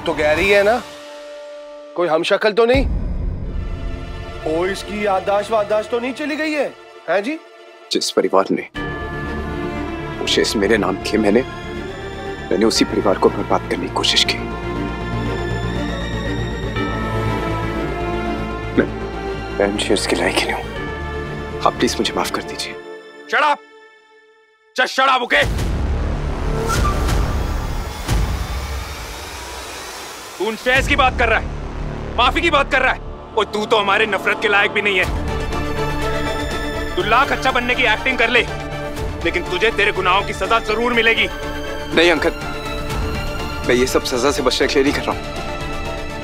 तो गैरी है ना, कोई हम शक्ल तो नहीं? ओ, इसकी याददाश्त तो नहीं चली गई है जी? जिस परिवार ने कोशिश मेरे नाम की, मैंने उसी परिवार को बर्बाद करने की कोशिश की। मैं शेयर्स के लायक ही नहीं हूं। आप प्लीज मुझे माफ कर दीजिए। Shut up! Just shut up, okay? तू उन शेयर्स की बात कर रहा है, माफी की बात कर रहा है, और तू तो हमारे नफरत के लायक भी नहीं है। तू लाख अच्छा बनने की एक्टिंग कर ले, लेकिन तुझे तेरे गुनाहों की सजा जरूर मिलेगी। नहीं अंकल, मैं ये सब सजा से बचने के लिए नहीं कर रहा हूँ।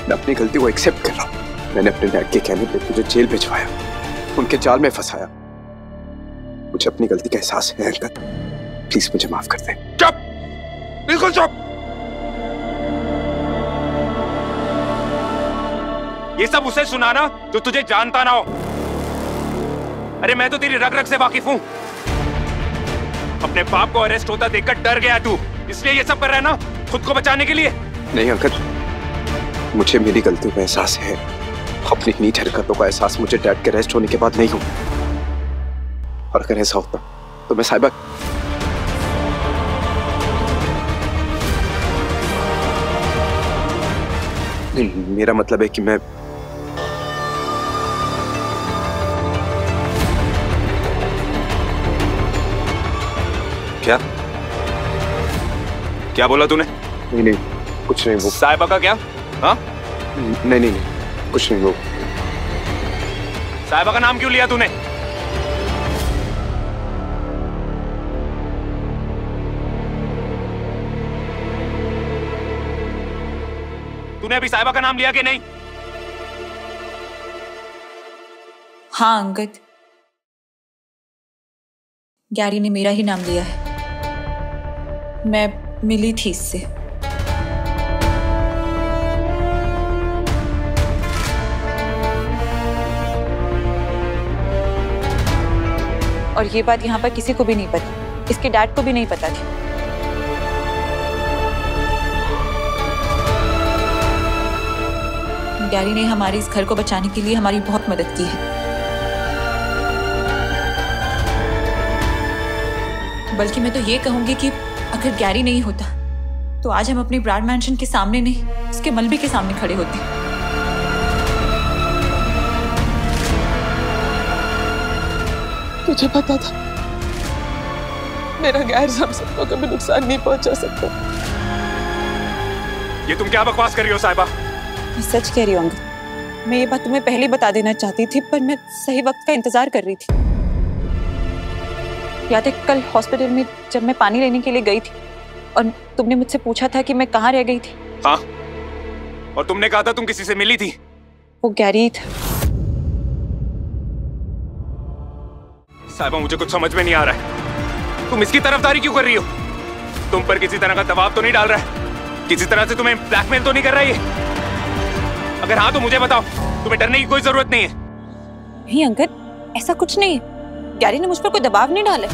मैं अपनी गलती को एक्सेप्ट कर रहा हूँ। मैंने अपने डैड के कहने पे तुझे जेल भिजवाया, उनके जाल में फंसाया। मुझे अपनी गलती का एहसास है अंकल, प्लीज मुझे माफ कर दे। चुप, बिल्कुल चुप। ये सब उसे सुनाना जो तुझे जानता ना हो। अरे मैं तो तेरी रग रग से वाकिफ हूं। अपने बाप को अरेस्ट होता देखकर डर गया तू, इसलिए ये सब कर रहा है ना, खुद को बचाने के लिए। नहीं अंकल, मुझे मेरी गलतियों का एहसास है। अपनी नीच हरकतों का एहसास मुझे डैड के अरेस्ट होने के बाद नहीं हुआ। और अगर ऐसा होता तो मैं साहिबा नहीं, मेरा मतलब है कि मैं क्या बोला तूने? नहीं, कुछ नहीं। वो साहिबा का क्या? हाँ? नहीं, कुछ नहीं। वो साहिबा का नाम क्यों लिया तूने? तूने अभी साहिबा का नाम लिया कि नहीं? हाँ अंगद, गैरी ने मेरा ही नाम लिया है। मैं मिली थी इससे। और ये बात यहाँ पर किसी को भी नहीं पता, इसके डैड को भी नहीं पता थी। गैरी ने हमारे इस घर को बचाने के लिए हमारी बहुत मदद की है। बल्कि मैं तो ये कहूंगी कि अगर गैरी नहीं होता तो आज हम अपनी ब्राड मैंशन के सामने नहीं, उसके मलबे के सामने खड़े होते। तुझे पता था मेरा गैर हम सबको कभी नुकसान नहीं पहुंचा सकता। ये तुम क्या बकवास कर रही हो साहिबा? मैं सच कह रही हूँ अंकल। मैं ये बात तुम्हें पहले बता देना चाहती थी, पर मैं सही वक्त का इंतजार कर रही थी। याद है कल हॉस्पिटल में जब मैं पानी लेने के लिए गई थी और तुमने मुझसे पूछा था कि मैं कहाँ रह गई थी? हाँ, और तुमने कहा था तुम किसी से मिली थी। वो गैरी था। साहिबा मुझे कुछ समझ में नहीं आ रहा है, तुम इसकी तरफदारी क्यों कर रही हो? तुम पर किसी तरह का दबाव तो नहीं डाल रहा है? किसी तरह से तुम्हें ब्लैकमेल तो नहीं कर रहा है ये? अगर हाँ तो मुझे बताओ, तुम्हें डरने की कोई जरूरत नहीं है। नहीं अंकल, ऐसा कुछ नहीं है। गैरी ने मुझ पर कोई दबाव नहीं डाला।